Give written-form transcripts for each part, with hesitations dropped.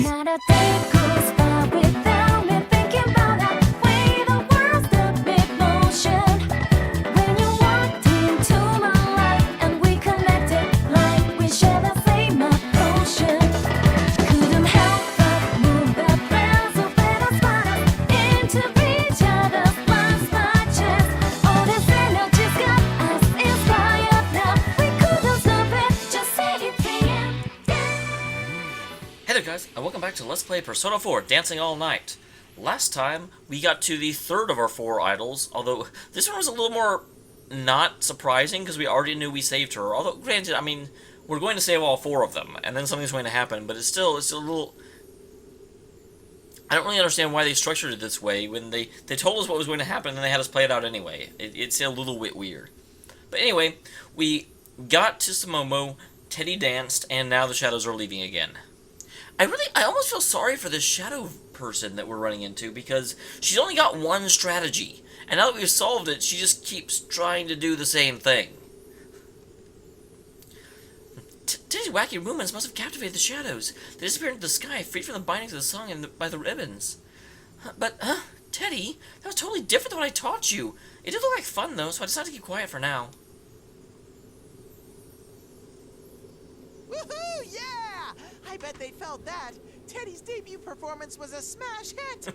Not a day goes by without me thinking about the way the world's a big motion. When you walked into my life and we connected like we share the same emotion. Couldn't help but move the threads of little spiders into each other's lives by chance. All this energy's got us inspired now. We couldn't stop it, just say it again. Hey there guys, and welcome back to Let's Play Persona 4 Dancing All Night. Last time, we got to the third of our 4 idols, although this one was a little more not surprising because we already knew we saved her. Although, granted, I mean, we're going to save all 4 of them, and then something's going to happen, but it's still a little... I don't really understand why they structured it this way when they told us what was going to happen and then they had us play it out anyway. It's a little bit weird. But anyway, we got to Sumomo, Teddy danced, and now the shadows are leaving again. I almost feel sorry for this shadow person that we're running into because she's only got one strategy. And now that we've solved it, she just keeps trying to do the same thing. Teddy's wacky movements must have captivated the shadows. They disappeared into the sky, freed from the bindings of the song and by the ribbons. But, Teddy, that was totally different than what I taught you. It did look like fun, though, so I decided to keep quiet for now. Woohoo! Yeah! I bet they felt that. Teddy's debut performance was a smash hit.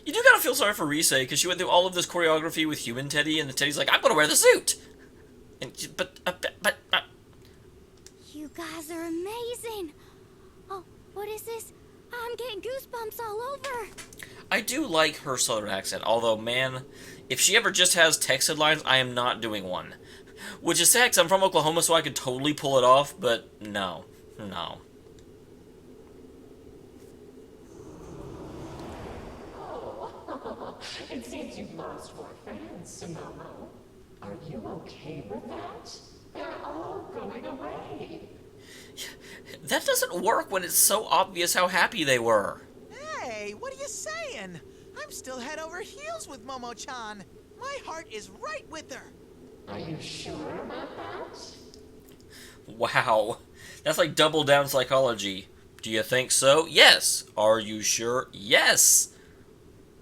You do gotta feel sorry for Rise, because she went through all of this choreography with human Teddy, and the Teddy's like, I'm gonna wear the suit! And she, but. You guys are amazing. Oh, what is this? I'm getting goosebumps all over. I do like her southern accent, although, man, if she ever just has texted lines, I am not doing one. Which is sad, because I'm from Oklahoma, so I could totally pull it off, but no. No. Oh, it seems you've lost more fans, Sumomo. Are you okay with that? They're all going away. That doesn't work when it's so obvious how happy they were. Hey, what are you saying? I'm still head over heels with Momo-chan. My heart is right with her. Are you sure about that? Wow. That's like double down psychology. Do you think so? Yes. Are you sure? Yes.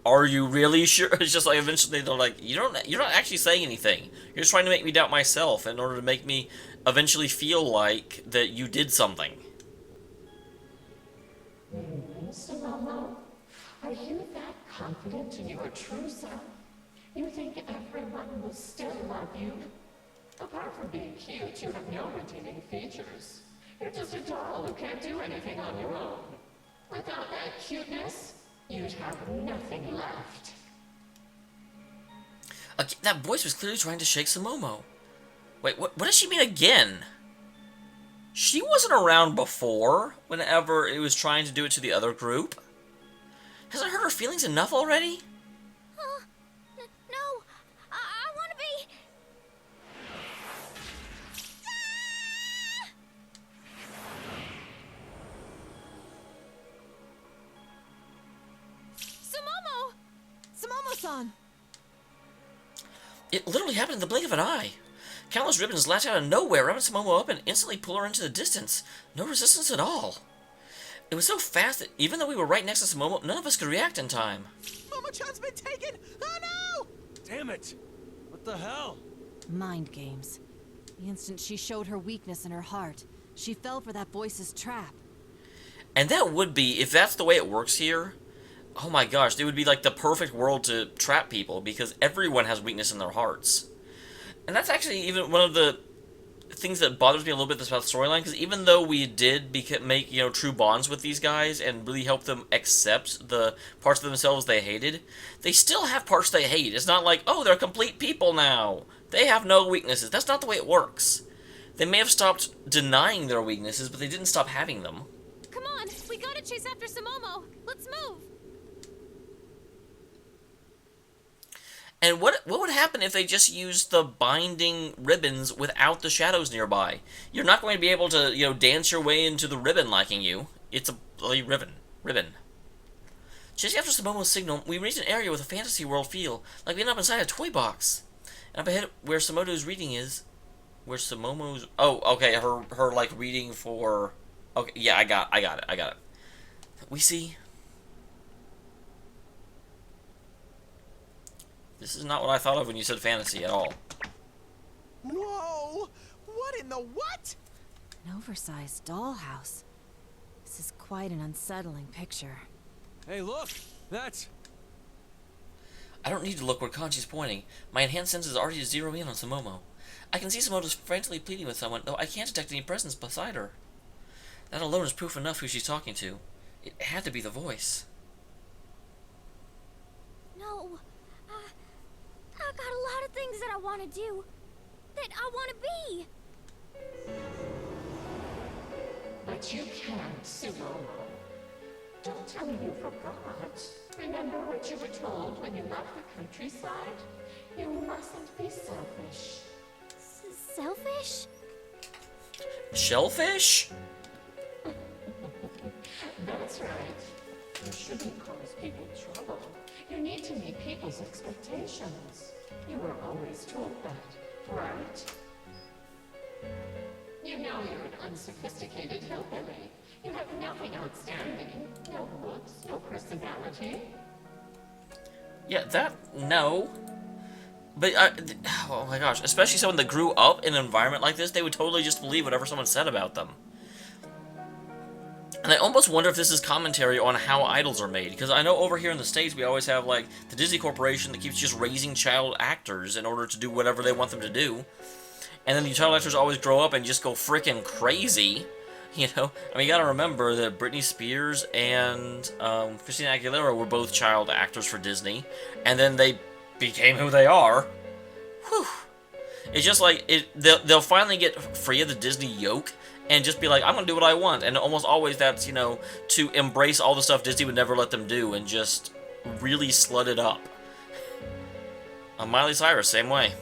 Are you really sure? It's just like eventually they're like, you're not actually saying anything. You're just trying to make me doubt myself in order to make me eventually feel like that you did something. Sumomo, are you that confident in your true self? You think everyone will still love you? Apart from being cute, you have no redeeming features. You're just a doll who can't do anything on your own. Without that cuteness, you'd have nothing left. That voice was clearly trying to shake Sumomo. Wait, what does she mean again? She wasn't around before, whenever it was trying to do it to the other group. Hasn't hurt her feelings enough already? No, I want to be... Sumomo! Sumomo-san! It literally happened in the blink of an eye. Countless ribbons latch out of nowhere, wrapping Sumomo up and instantly pull her into the distance. No resistance at all. It was so fast that even though we were right next to Sumomo, none of us could react in time. Momo-chan's been taken! Oh no! Damn it! What the hell? Mind games. The instant she showed her weakness in her heart, she fell for that voice's trap. And that would be, if that's the way it works here, oh my gosh, it would be like the perfect world to trap people, because everyone has weakness in their hearts. And that's actually even one of the things that bothers me a little bit about the storyline, because even though we did make, true bonds with these guys and really help them accept the parts of themselves they hated, they still have parts they hate. It's not like, oh, they're complete people now. They have no weaknesses. That's not the way it works. They may have stopped denying their weaknesses, but they didn't stop having them. Come on, we gotta chase after Sumomo. Let's move. And what would happen if they just used the binding ribbons without the shadows nearby? You're not going to be able to, dance your way into the ribbon liking you. It's a bloody ribbon. Chasing after Sumomo's signal, we reached an area with a fantasy world feel, like we ended up inside a toy box. And up ahead, where Sumomo's reading is, Oh, okay, her like reading for. Okay, yeah, I got it. We see. This is not what I thought of when you said fantasy at all. Whoa! What in the what? An oversized dollhouse. This is quite an unsettling picture. Hey, look! That's... I don't need to look where Kanji's pointing. My enhanced senses already zero in on Sumomo. I can see Sumomo's frantically pleading with someone, though I can't detect any presence beside her. That alone is proof enough who she's talking to. It had to be the voice. No. I got a lot of things that I want to do. That I want to be. But you can't, Sumomo. Don't tell me you forgot. Remember what you were told when you left the countryside? You mustn't be selfish. Selfish? Shellfish? That's right. You shouldn't cause people trouble. You need to meet people's expectations. You were always told that, right? You know you're an unsophisticated hillbilly. You have nothing outstanding. No looks, no personality. Yeah, no. But, oh my gosh, especially someone that grew up in an environment like this, they would totally just believe whatever someone said about them. And I almost wonder if this is commentary on how idols are made, because I know over here in the States we always have, like, the Disney Corporation that keeps just raising child actors in order to do whatever they want them to do. And then the child actors always grow up and just go freaking crazy, you know? I mean, you gotta remember that Britney Spears and Christina Aguilera were both child actors for Disney, and then they became who they are. Whew. It's just like, they'll finally get free of the Disney yoke, and just be like, I'm gonna do what I want. And almost always that's, you know, to embrace all the stuff Disney would never let them do, and just really slut it up. Miley Cyrus, same way.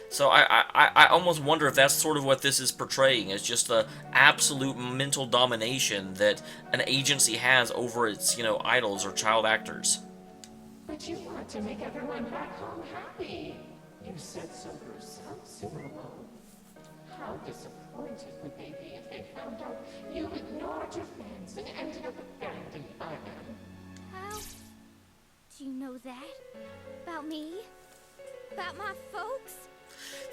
So I almost wonder if that's sort of what this is portraying, is just the absolute mental domination that an agency has over its, you know, idols or child actors. But you want to make everyone back home happy. You said so yourself, Sumomo. How disappointed would they be if they found out you ignored your fans and ended up abandoned by them? How do you know that? About me? About my folks?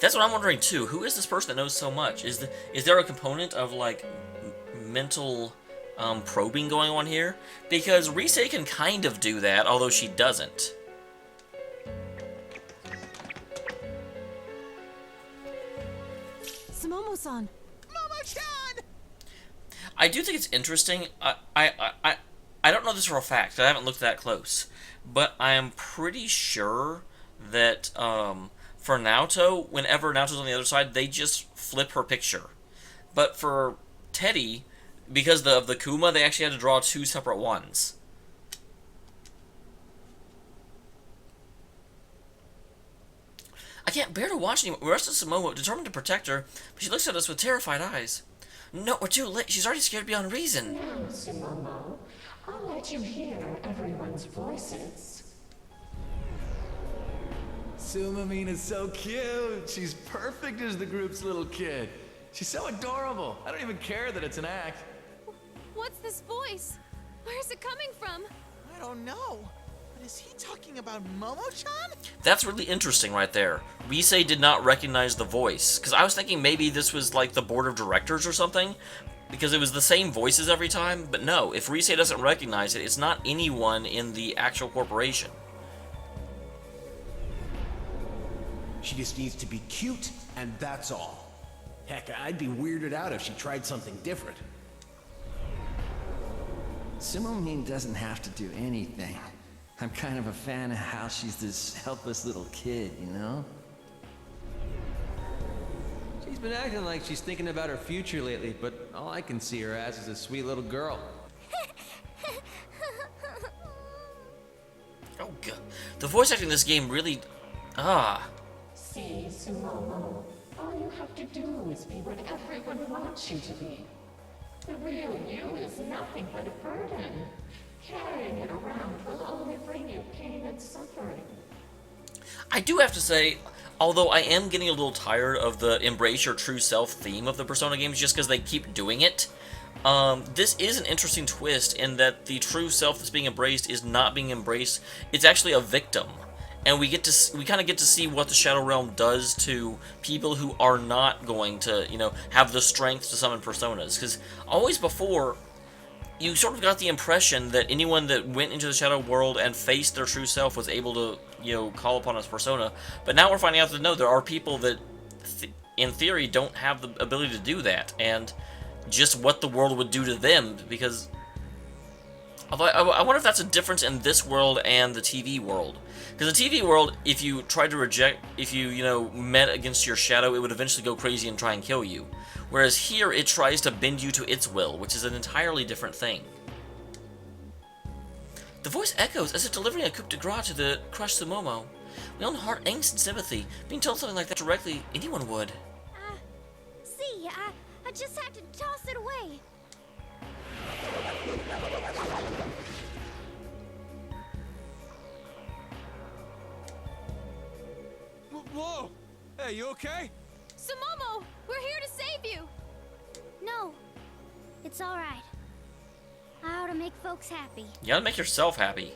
That's what I'm wondering too. Who is this person that knows so much? Is there a component of like mental probing going on here? Because Rise can kind of do that, although she doesn't. Sumomo-san! Momo-chan! I do think it's interesting. I don't know this for a fact. I haven't looked that close, but I am pretty sure that for Naoto, whenever Naoto's on the other side, they just flip her picture. But for Teddy, because of the Kuma, they actually had to draw two separate ones. I can't bear to watch anymore. We arrested Sumomo, determined to protect her, but she looks at us with terrified eyes. No, we're too late. She's already scared beyond reason. Now, Sumomo, I'll let you hear everyone's voices. Sumamina's so cute. She's perfect as the group's little kid. She's so adorable. I don't even care that it's an act. What's this voice? Where is it coming from? I don't know. But is he talking about Momo-chan? That's really interesting right there. Rise did not recognize the voice, because I was thinking maybe this was like the board of directors or something, because it was the same voices every time, but no, if Rise doesn't recognize it, it's not anyone in the actual corporation. She just needs to be cute, and that's all. Heck, I'd be weirded out if she tried something different. Sumomo doesn't have to do anything. I'm kind of a fan of how she's this helpless little kid, you know? She's been acting like she's thinking about her future lately, but all I can see her as is a sweet little girl. Oh god. The voice acting in this game really... See, Sumomo, all you have to do is be what everyone wants you to be. The real you is nothing but a burden. Carrying it around will only bring you pain and suffering. I do have to say, although I am getting a little tired of the embrace your true self theme of the Persona games just because they keep doing it, This is an interesting twist in that the true self that's being embraced is not being embraced. It's actually a victim. And we kind of get to see what the Shadow Realm does to people who are not going to, have the strength to summon personas. Because always before, you sort of got the impression that anyone that went into the Shadow World and faced their true self was able to, call upon its persona. But now we're finding out that no, there are people that, in theory, don't have the ability to do that. And just what the world would do to them, because I wonder if that's a difference in this world and the TV world. Because the TV world, if you tried to reject, if you, met against your shadow, it would eventually go crazy and try and kill you. Whereas here, it tries to bend you to its will, which is an entirely different thing. The voice echoes as if delivering a coup de grace to the crushed Sumomo. We all heart angst and sympathy. Being told something like that directly, anyone would. See, I just had to toss it away. Whoa! Hey, you okay? Sumomo, we're here to save you. No, it's all right. I ought to make folks happy. You gotta make yourself happy.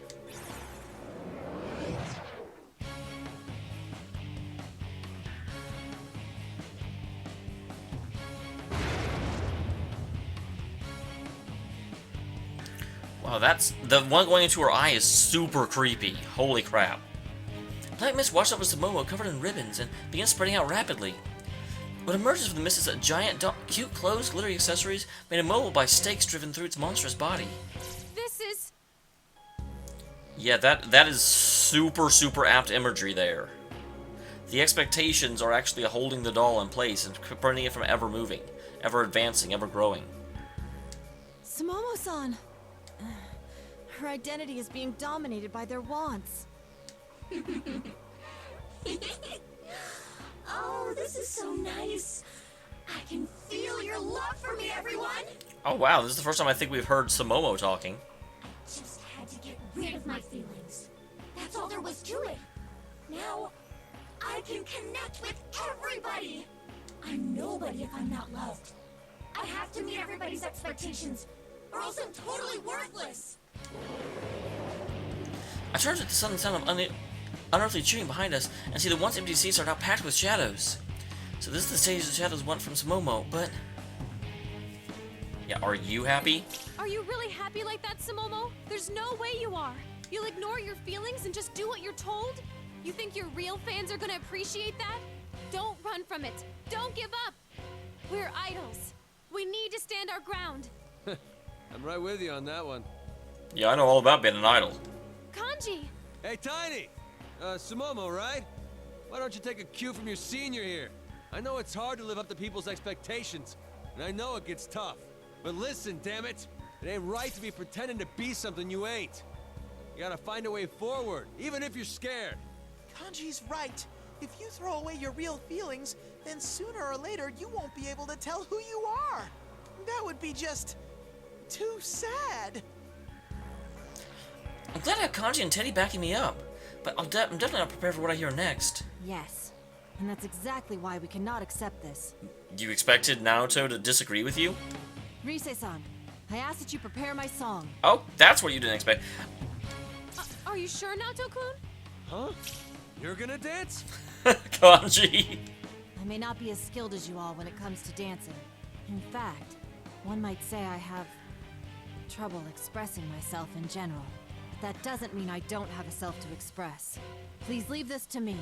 Wow, that's the one going into her eye is super creepy. Holy crap. Black mist washed over Sumomo covered in ribbons and began spreading out rapidly. What emerges from the mist is a giant doll, cute clothes, glittery accessories, made immobile by stakes driven through its monstrous body. This is... Yeah, that is super apt imagery there. The expectations are actually holding the doll in place and preventing it from ever moving, ever advancing, ever growing. Sumomo-san! Her identity is being dominated by their wants. Oh, this is so nice. I can feel your love for me, everyone. Oh wow, this is the first time I think we've heard Sumomo talking. Just had to get rid of my feelings. That's all there was to it. Now, I can connect with everybody. I'm nobody if I'm not loved. I have to meet everybody's expectations, or else I'm totally worthless. I turn to the sudden sound of unearthly cheering behind us and see the once empty seats are now packed with shadows. So this is the stage the shadows want from Sumomo, but... Yeah, are you happy? Are you really happy like that, Sumomo? There's no way you are. You'll ignore your feelings and just do what you're told? You think your real fans are gonna appreciate that? Don't run from it. Don't give up. We're idols. We need to stand our ground. I'm right with you on that one. Yeah, I know all about being an idol. Kanji! Hey, Tiny! Sumomo, right? Why don't you take a cue from your senior here? I know it's hard to live up to people's expectations, and I know it gets tough. But listen, damn it! It ain't right to be pretending to be something you ain't. You gotta find a way forward, even if you're scared. Kanji's right. If you throw away your real feelings, then sooner or later you won't be able to tell who you are. That would be just... too sad. I'm glad I have Kanji and Teddy backing me up, but I'm definitely not prepared for what I hear next. Yes. And that's exactly why we cannot accept this. You expected Naoto to disagree with you? Rise-san, I asked that you prepare my song. Oh, that's what you didn't expect. Are you sure, Naoto-kun? Huh? You're gonna dance? Kanji. I may not be as skilled as you all when it comes to dancing. In fact, one might say I have trouble expressing myself in general. But that doesn't mean I don't have a self to express. Please leave this to me.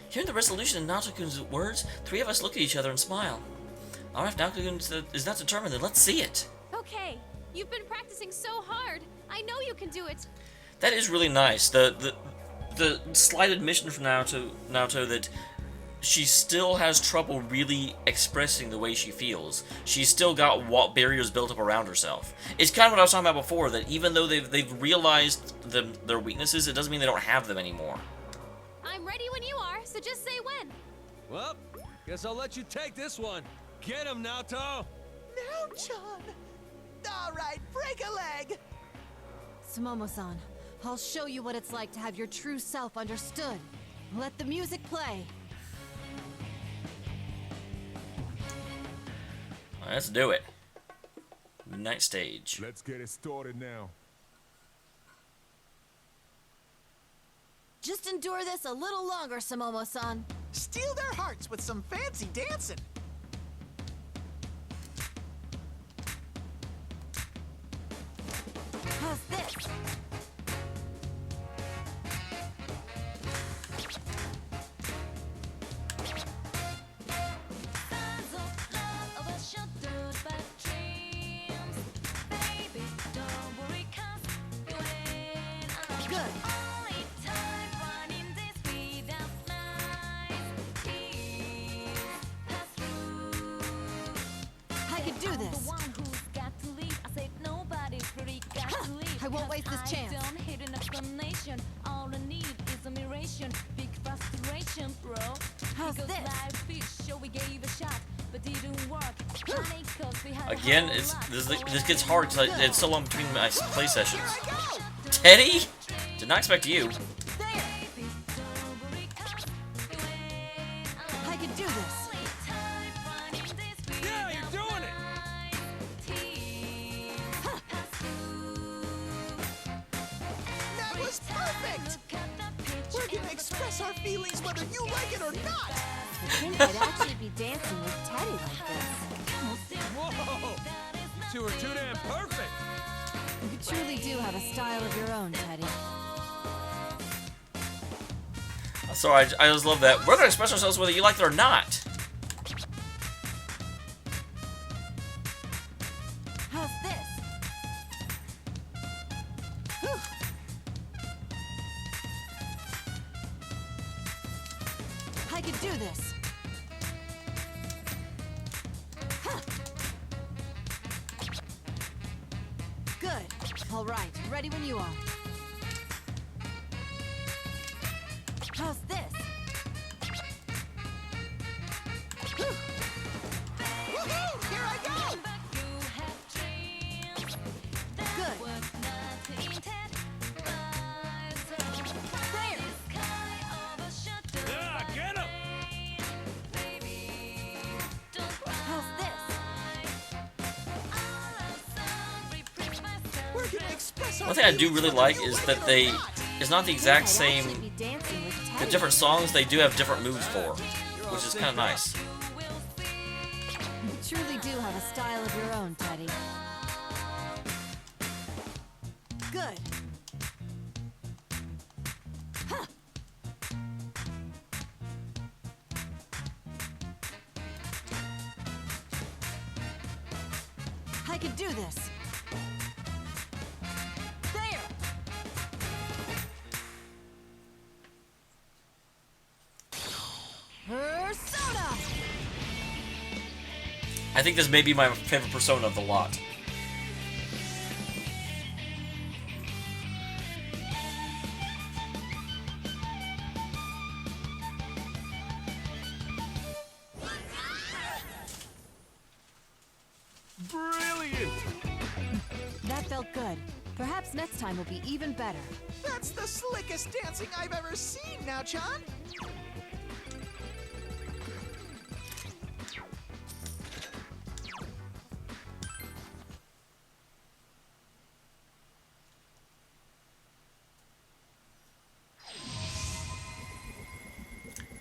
Hearing the resolution in Naoto-kun's words, three of us look at each other and smile. Alright, if Naoto-kun is not determined, then let's see it. Okay. You've been practicing so hard. I know you can do it. That is really nice. The slight admission from Naoto that she still has trouble really expressing the way she feels. She's still got barriers built up around herself. It's kind of what I was talking about before, that even though they've realized their weaknesses, it doesn't mean they don't have them anymore. I'm ready when you are, so just say when. Well, guess I'll let you take this one. Get him, Naoto! Now, John. All right, break a leg. Sumomo-san, I'll show you what it's like to have your true self understood. Let the music play. Let's do it. Midnight stage. Let's get it started now. Just endure this a little longer, Sumomo-san. Steal their hearts with some fancy dancing. How's this? Signs of love overshadowed by dreams. Baby, don't worry, 'cause you ain't alone. Good. Only time running this without nights. Tears pass through. I can do I'm this. the one who's got to leave. I said nobody's really got to leave. I won't waste this 'Cause chance. I don't hate an explanation. All I need is admiration. Big frustration, bro. How's Because this? life is sure we gave a shot, but didn't work. Honey, 'cause we had a Again, whole it's lot this gets hard because it's so long between my play sessions. Here I go! Teddy? Did not expect you. There! I can do this. Yeah, you're doing it! That was perfect! We're gonna express our feelings whether you like it or not! To think I'd actually be dancing with Teddy like this. Whoa! Two are too damn perfect! You truly do have a style of your own, Teddy. So I just love that. We're gonna express ourselves whether you like it or not. How's this? Whew. I can do this. Huh. Good. All right. Ready when you are. How's this? Whew. Woohoo! Here I go! Good. There. Yeah, get him! How's this? We're gonna express our One thing I do feelings really whether like you is like that it or they, not. it's not the I'd exact actually same, be dancing with the Teddy. different songs they do have different moves for, which is kind of nice. You truly do have a style of your own, Teddy. Good. Huh. I can do this. There. Persona. I think this may be my favorite persona of the lot. Brilliant! That felt good. Perhaps next time will be even better. That's the slickest dancing I've ever seen now, John!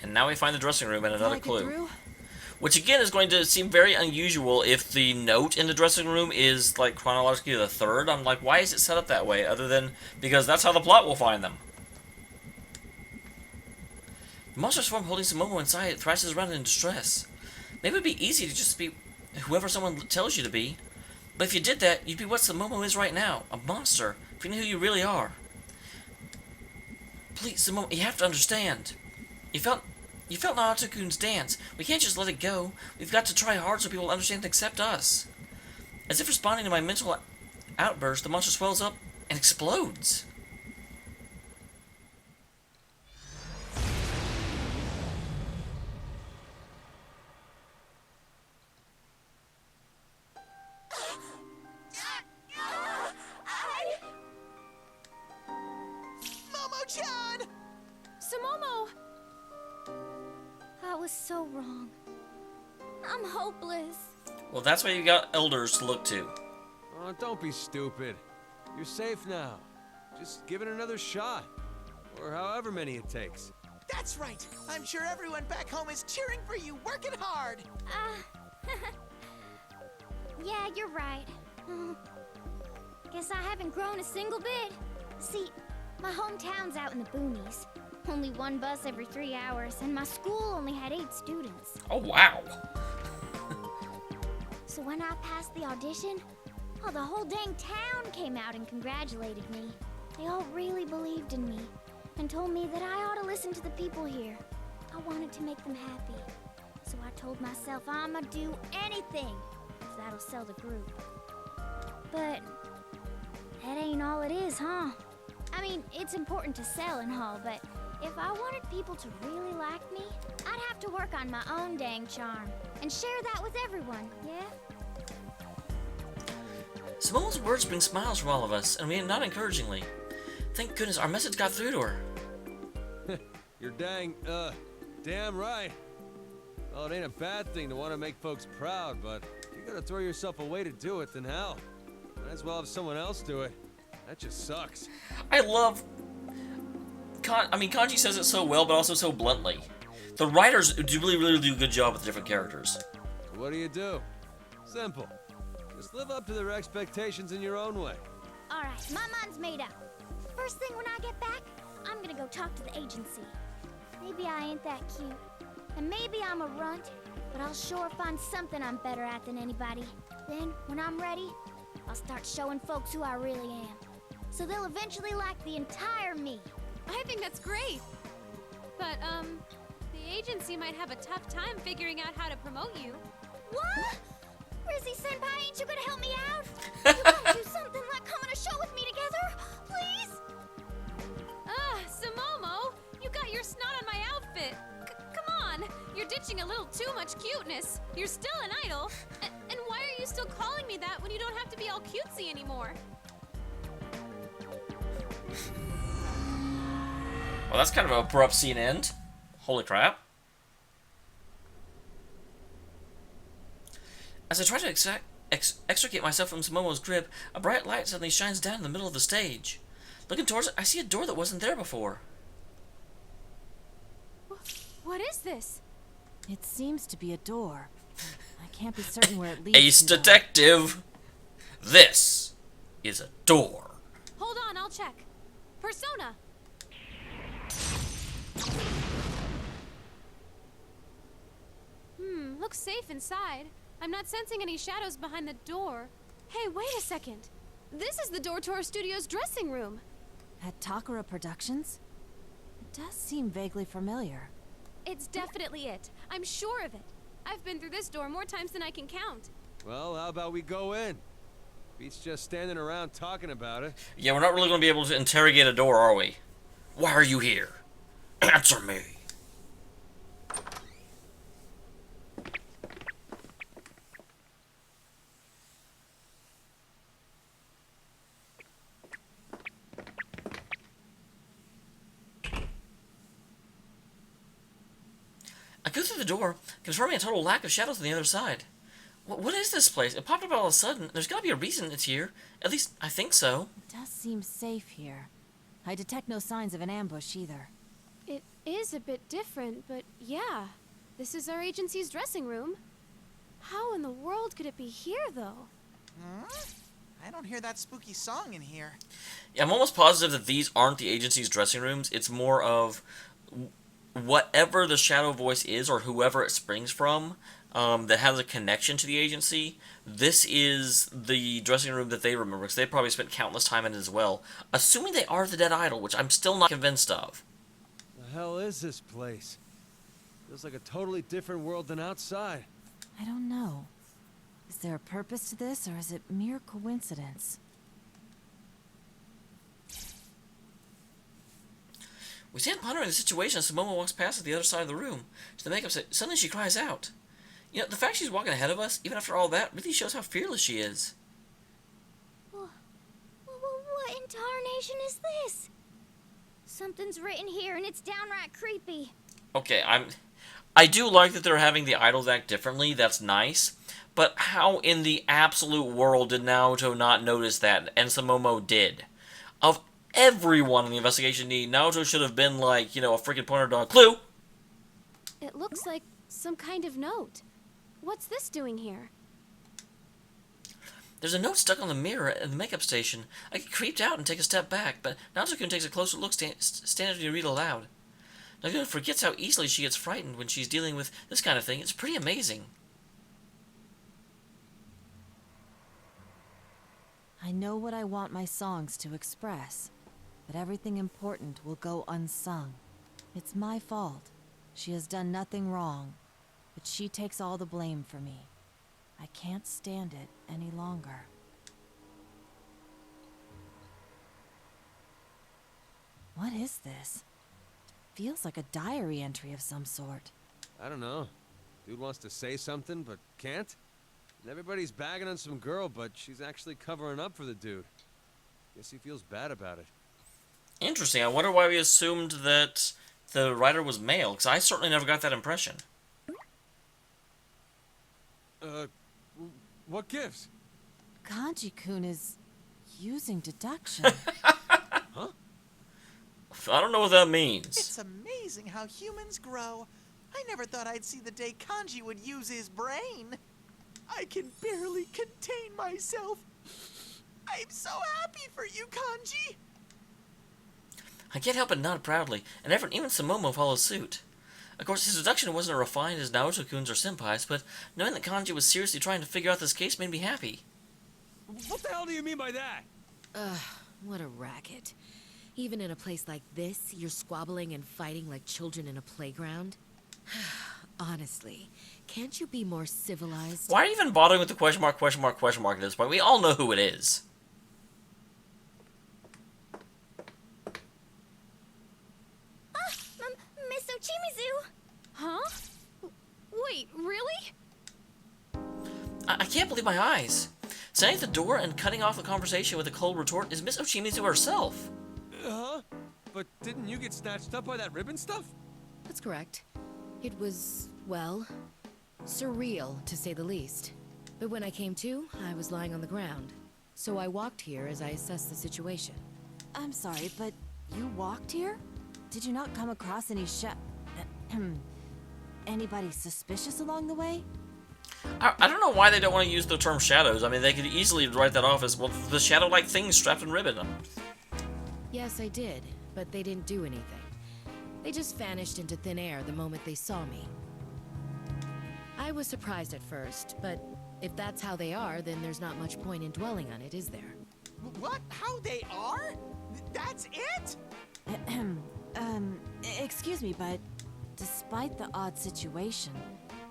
And now we find the dressing room and another Like it, clue. Drew? Which again is going to seem very unusual if the note in the dressing room is like chronologically the third. I'm like, why is it set up that way? Other than because that's how the plot will find them. The monster swarm holding Sumomo inside thrashes around in distress. Maybe it'd be easy to just be whoever someone tells you to be. But if you did that, you'd be what Sumomo is right now, a monster. If you knew who you really are. Please, Sumomo, you have to understand. You felt Naoto-kun's dance. We can't just let it go. We've got to try hard so people understand and accept us. As if responding to my mental outburst, the monster swells up and explodes. Momo-chan! Sumomo! I was so wrong. I'm hopeless. Well, that's why you got elders to look to. Oh, don't be stupid. You're safe now. Just give it another shot. Or however many it takes. That's right. I'm sure everyone back home is cheering for you, working hard. Yeah, you're right. Guess I haven't grown a single bit. See, my hometown's out in the boonies. Only one bus every 3 hours, and my school only had 8 students. Oh, wow. So when I passed the audition, oh, the whole dang town came out and congratulated me. They all really believed in me and told me that I ought to listen to the people here. I wanted to make them happy. So I told myself I'ma do anything if that'll sell the group. But that ain't all it is, huh? I mean, it's important to sell and all, but if I wanted people to really like me, I'd have to work on my own dang charm and share that with everyone, yeah? Sumomo's words bring smiles from all of us, and we not encouragingly. Thank goodness our message got through to her. You're damn right. Well, it ain't a bad thing to want to make folks proud, but if you gotta throw yourself away to do it, then hell, might as well have someone else do it. That just sucks. I love... Kanji says it so well, but also so bluntly. The writers do really do a good job with the different characters. So what do? Simple. Just live up to their expectations in your own way. Alright, my mind's made up. First thing when I get back, I'm gonna go talk to the agency. Maybe I ain't that cute. And maybe I'm a runt, but I'll sure find something I'm better at than anybody. Then, when I'm ready, I'll start showing folks who I really am. So they'll eventually like the entire me. I think that's great. But, the agency might have a tough time figuring out how to promote you. What? Rizzy-senpai, ain't you gonna help me out? You gotta do something like come on a show with me together, please? Sumomo! You got your snot on my outfit! Come on! You're ditching a little too much cuteness. You're still an idol. And why are you still calling me that when you don't have to be all cutesy anymore? Well, that's kind of an abrupt scene end. Holy crap. As I try to extricate myself from Sumomo's grip, a bright light suddenly shines down in the middle of the stage. Looking towards it, I see a door that wasn't there before. What is this? It seems to be a door. I can't be certain where it leads Ace to, though. Detective! This is a door. Hold on, I'll check. Persona! Looks safe inside. I'm not sensing any shadows behind the door. Hey, wait a second. This is the door to our studio's dressing room. At Takara Productions? It does seem vaguely familiar. It's definitely it. I'm sure of it. I've been through this door more times than I can count. Well, how about we go in? Beats just standing around talking about it. Yeah, we're not really going to be able to interrogate a door, are we? Why are you here? Answer me. I go through the door, confirming a total lack of shadows on the other side. What is this place? It popped up all of a sudden. There's got to be a reason it's here. At least, I think so. It does seem safe here. I detect no signs of an ambush either. It is a bit different, but yeah. This is our agency's dressing room. How in the world could it be here, though? I don't hear that spooky song in here. Yeah, I'm almost positive that these aren't the agency's dressing rooms. It's more of whatever the shadow voice is, or whoever it springs from, that has a connection to the agency. This is the dressing room that they remember, because they probably spent countless time in it as well. Assuming they are the Dead Idol, which I'm still not convinced of. The hell is this place? Feels like a totally different world than outside. I don't know. Is there a purpose to this, or is it mere coincidence? We stand pondering the situation as Sumomo walks past at the other side of the room. To the makeup set, suddenly she cries out. You know, the fact she's walking ahead of us, even after all that, really shows how fearless she is. What in tarnation is this? Something's written here and it's downright creepy. Okay, I do like that they're having the idols act differently. That's nice. But how in the absolute world did Naoto not notice that, and Sumomo did? Of everyone in the investigation team, Naoto should have been like, you know, a freaking pointer dog. Clue! It looks like some kind of note. What's this doing here? There's a note stuck on the mirror at the makeup station. I get creeped out and take a step back, but Naoto-kun takes a closer look, standing to read aloud. Naoto forgets how easily she gets frightened when she's dealing with this kind of thing. It's pretty amazing. I know what I want my songs to express, but everything important will go unsung. It's my fault. She has done nothing wrong, but she takes all the blame for me. I can't stand it any longer. What is this? It feels like a diary entry of some sort. I don't know. Dude wants to say something, but can't? And everybody's bagging on some girl, but she's actually covering up for the dude. Guess he feels bad about it. Interesting. I wonder why we assumed that the writer was male, because I certainly never got that impression. What gives? Kanji-kun is using deduction. Huh? I don't know what that means. It's amazing how humans grow. I never thought I'd see the day Kanji would use his brain. I can barely contain myself. I'm so happy for you, Kanji. I can't help but nod proudly, and even Sumomo follows suit. Of course, his deduction wasn't as refined as Naoto-kun's or Senpai's, but knowing that Kanji was seriously trying to figure out this case made me happy. What the hell do you mean by that? Ugh, what a racket. Even in a place like this, you're squabbling and fighting like children in a playground? Honestly, can't you be more civilized? Why are you even bothering with the question mark at this point? We all know who it is. Miss Ochimizu! Huh? Wait, really? I can't believe my eyes. Standing at the door and cutting off the conversation with a cold retort is Miss Ochimizu herself. Huh? But didn't you get snatched up by that ribbon stuff? That's correct. It was, well, surreal, to say the least. But when I came to, I was lying on the ground. So I walked here as I assessed the situation. I'm sorry, but you walked here? Did you not come across any anybody suspicious along the way? I don't know why they don't want to use the term shadows. I mean, they could easily write that off as, well, the shadow-like things strapped in ribbon. Yes, I did, but they didn't do anything. They just vanished into thin air the moment they saw me. I was surprised at first, but if that's how they are, then there's not much point in dwelling on it, is there? What? How they are? That's it? Excuse me, but despite the odd situation,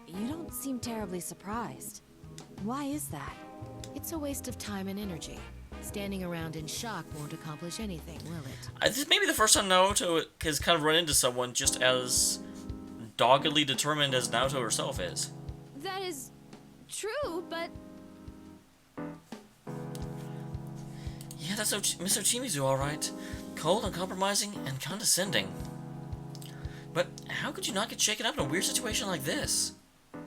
you don't seem terribly surprised. Why is that? It's a waste of time and energy. Standing around in shock won't accomplish anything, will it? This may be the first time Naoto has kind of run into someone just as doggedly determined as Naoto herself is. That is true, but Yeah, that's Miss Ochimizu, all right. Cold, uncompromising, and condescending. But how could you not get shaken up in a weird situation like this?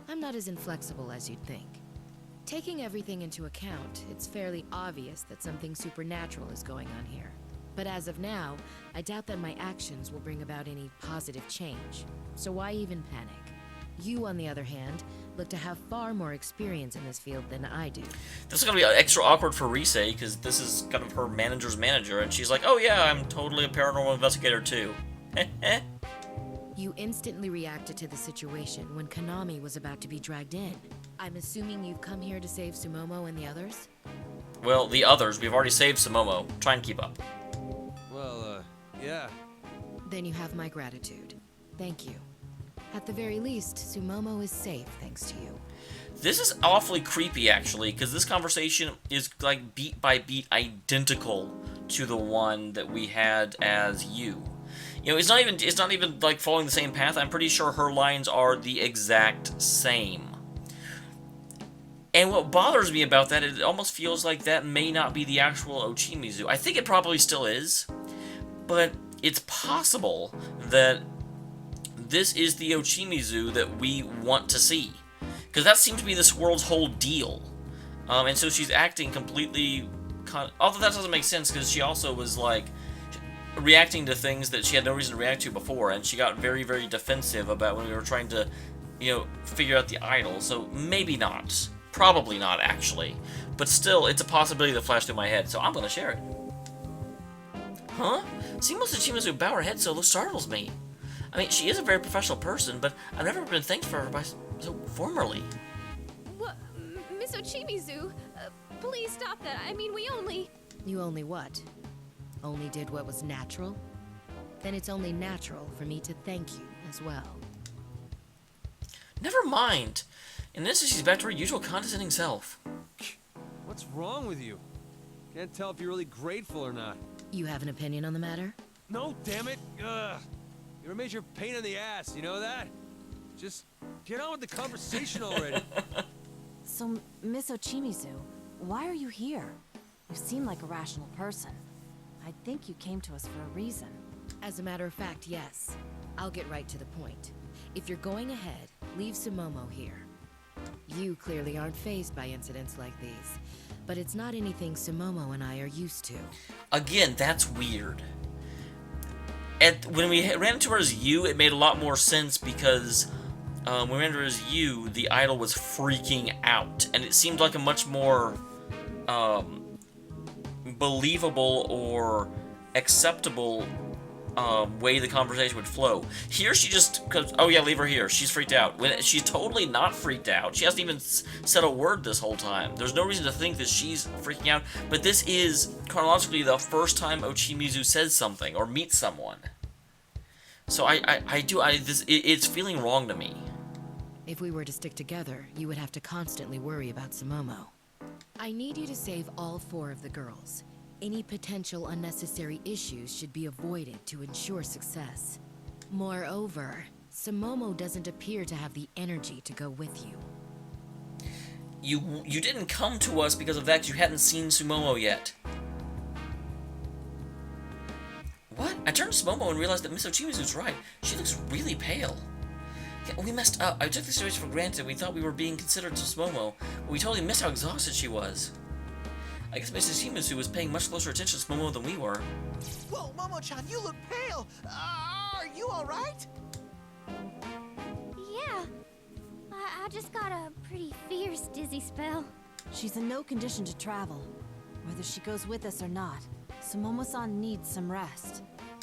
I'm not as inflexible as you'd think. Taking everything into account, it's fairly obvious that something supernatural is going on here. But as of now, I doubt that my actions will bring about any positive change. So why even panic? You, on the other hand, look to have far more experience in this field than I do. This is going to be extra awkward for Rise, because this is kind of her manager's manager, and she's like, oh yeah, I'm totally a paranormal investigator too. You instantly reacted to the situation when Konami was about to be dragged in. I'm assuming you've come here to save Sumomo and the others? Well, the others, we've already saved Sumomo. Try and keep up. Well, yeah. Then you have my gratitude. Thank you. At the very least, Sumomo is safe thanks to you. This is awfully creepy, actually, because this conversation is, like, beat by beat identical to the one that we had as you. You know, it's not even like following the same path. I'm pretty sure her lines are the exact same. And what bothers me about that, it almost feels like that may not be the actual Ochimizu. I think it probably still is, but it's possible that this is the Ochimizu that we want to see. Because that seems to be this world's whole deal. And so she's acting completely... although that doesn't make sense, because she also was, like, reacting to things that she had no reason to react to before, and she got very, very defensive about when we were trying to, you know, figure out the idol. So maybe not. Probably not, actually. But still, it's a possibility that flashed through my head, so I'm going to share it. Huh? Seeing Miss Ochimizu bow her head so startles me. I mean, she is a very professional person, but I've never been thanked for her by so formerly. What? Miss Ochimizu, please stop that. I mean, we only... You only what? Only did what was natural? Then it's only natural for me to thank you as well. Never mind. In this, she's back to her usual condescending self. What's wrong with you? Can't tell if you're really grateful or not. You have an opinion on the matter? No, damn it! Ugh. You're a major pain in the ass, you know that? Just get on with the conversation already. So, Miss Ochimizu, why are you here? You seem like a rational person. I think you came to us for a reason. As a matter of fact, yes. I'll get right to the point. If you're going ahead, leave Sumomo here. You clearly aren't fazed by incidents like these, but it's not anything Sumomo and I are used to. Again, that's weird. When we ran into her as you, it made a lot more sense because when we ran into her as you, the idol was freaking out, and it seemed like a much more believable or acceptable way the conversation would flow. Here she just goes, oh yeah, leave her here. She's freaked out. When she's totally not freaked out. She hasn't even said a word this whole time. There's no reason to think that she's freaking out, but this is chronologically the first time Ochimizu says something or meets someone. So it's feeling wrong to me. If we were to stick together, you would have to constantly worry about Sumomo. I need you to save all 4 of the girls. Any potential unnecessary issues should be avoided to ensure success. Moreover, Sumomo doesn't appear to have the energy to go with you. You didn't come to us because of that. You hadn't seen Sumomo yet. What? I turned to Sumomo and realized that Miss Ochimizu's right. She looks really pale. Yeah, we messed up. I took the situation for granted. We thought we were being considerate to Sumomo, but we totally missed how exhausted she was. I guess Miss Ochimizu was paying much closer attention to Sumomo than we were. Whoa, Momo-chan, you look pale. Are you all right? Yeah. I just got a pretty fierce dizzy spell. She's in no condition to travel. Whether she goes with us or not, Sumomo-san needs some rest.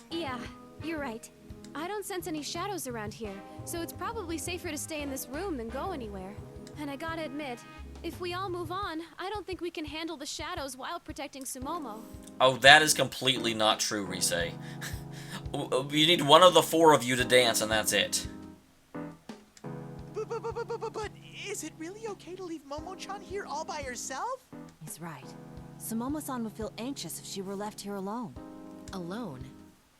Yeah, you're right. I don't sense any shadows around here, so it's probably safer to stay in this room than go anywhere. And I gotta admit, if we all move on, I don't think we can handle the shadows while protecting Sumomo. Oh, that is completely not true, Rise. You need one of the 4 of you to dance, and that's it. But is it really okay to leave Momo-chan here all by herself? He's right. Sumomo-san would feel anxious if she were left here alone. Alone?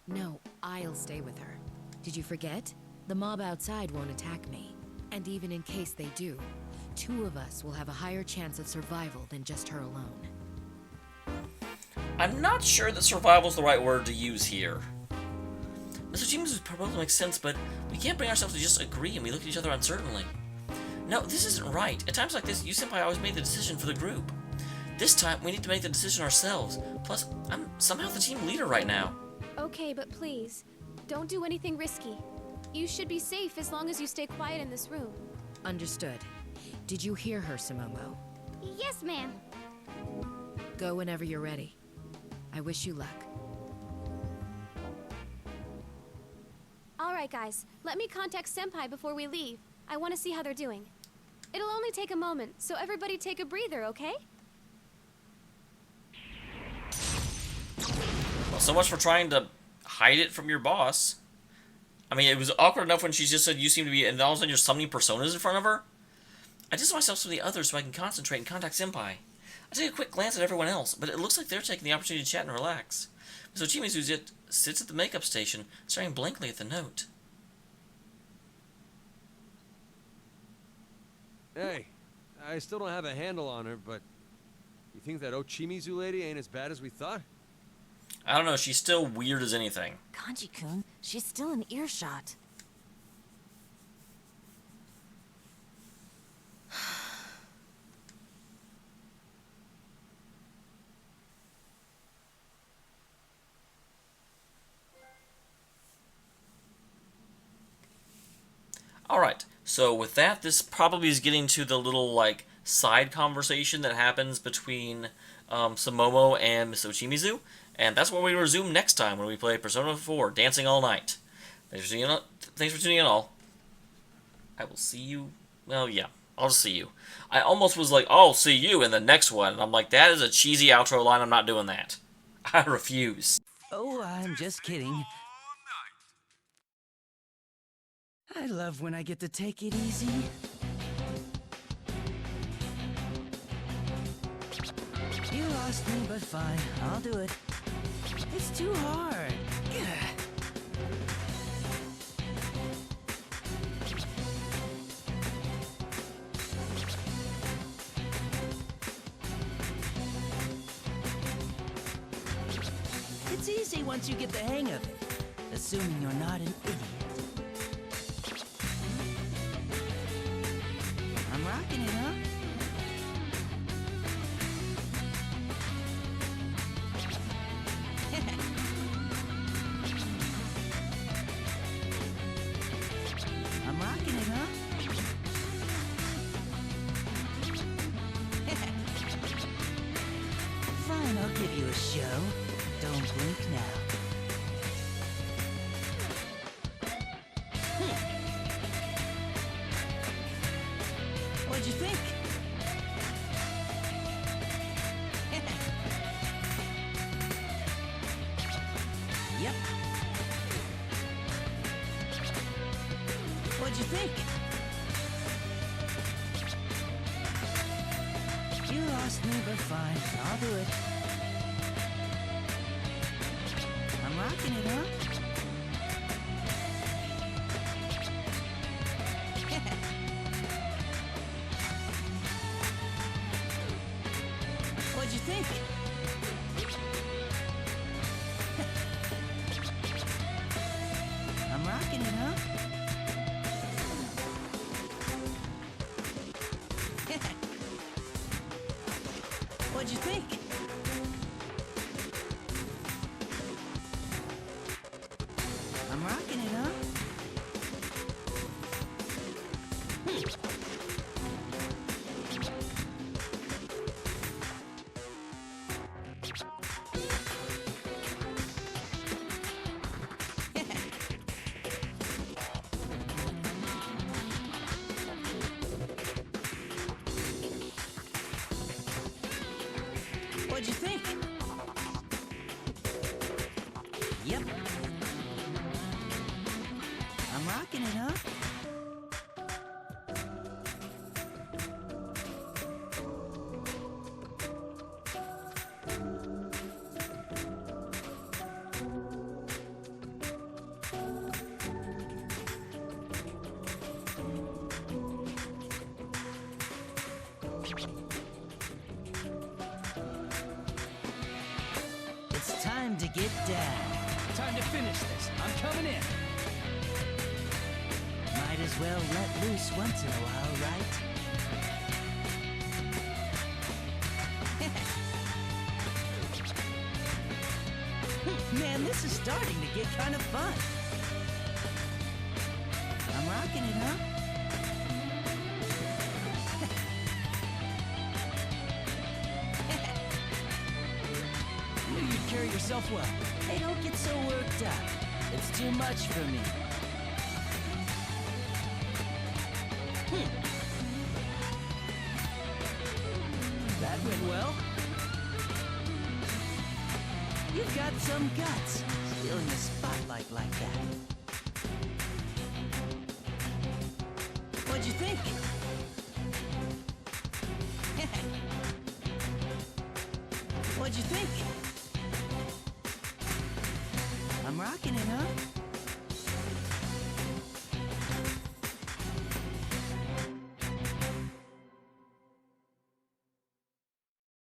No, I'll stay with her. Did you forget? The mob outside won't attack me. And even in case they do, 2 of us will have a higher chance of survival than just her alone. I'm not sure that survival is the right word to use here. Mr. Ochimizu's proposal makes sense, but we can't bring ourselves to just agree and we look at each other uncertainly. No, this isn't right. At times like this, you senpai always made the decision for the group. This time, we need to make the decision ourselves. Plus, I'm somehow the team leader right now. Okay, but please, don't do anything risky. You should be safe as long as you stay quiet in this room. Understood. Did you hear her, Sumomo? Yes, ma'am. Go whenever you're ready. I wish you luck. Alright guys, let me contact Senpai before we leave. I want to see how they're doing. It'll only take a moment, so everybody take a breather, okay? Well, so much for trying to hide it from your boss. I mean, it was awkward enough when she just said you seem to be, and all of a sudden you're summoning personas in front of her. I distance myself from the others so I can concentrate and contact Senpai. I take a quick glance at everyone else, but it looks like they're taking the opportunity to chat and relax. Miss Ochimizu sits at the makeup station, staring blankly at the note. Hey, I still don't have a handle on her, but you think that Ochimizu lady ain't as bad as we thought? I don't know, she's still weird as anything. Kanji-kun, she's still in earshot. Alright, so with that, this probably is getting to the little, like, side conversation that happens between Sumomo and Miss Ochimizu, and that's where we resume next time when we play Persona 4, Dancing All Night. Thanks for tuning in all. I will see you... Well, yeah, I'll just see you. I almost was like, I'll see you in the next one, and I'm like, that is a cheesy outro line, I'm not doing that. I refuse. Oh, I'm just kidding. I love when I get to take it easy. You lost me, but fine, I'll do it. It's too hard. Gah. It's easy once you get the hang of it, assuming you're not an idiot. I'm rocking it, huh? I'm rocking it, huh? Fine, I'll give you a show. Don't blink now. What'd you think? Yep. What'd you think? You lost me, but fine. I'll do it. I'm rocking it, huh? What'd you think? I'm rocking it, huh? What'd you think? I'm rocking it, huh? What'd you think? Yep. I'm rocking it, huh? It's time to get down. Time to finish this. I'm coming in. Might as well let loose once in a while, right? Man, this is starting to get kind of fun. I'm rocking it, huh? Knew you'd carry yourself well. Hey, don't get so worked up. It's too much for me. That went well. You've got some guts, stealing the spotlight like that. What'd you think? What'd you think? I'm rocking it, huh?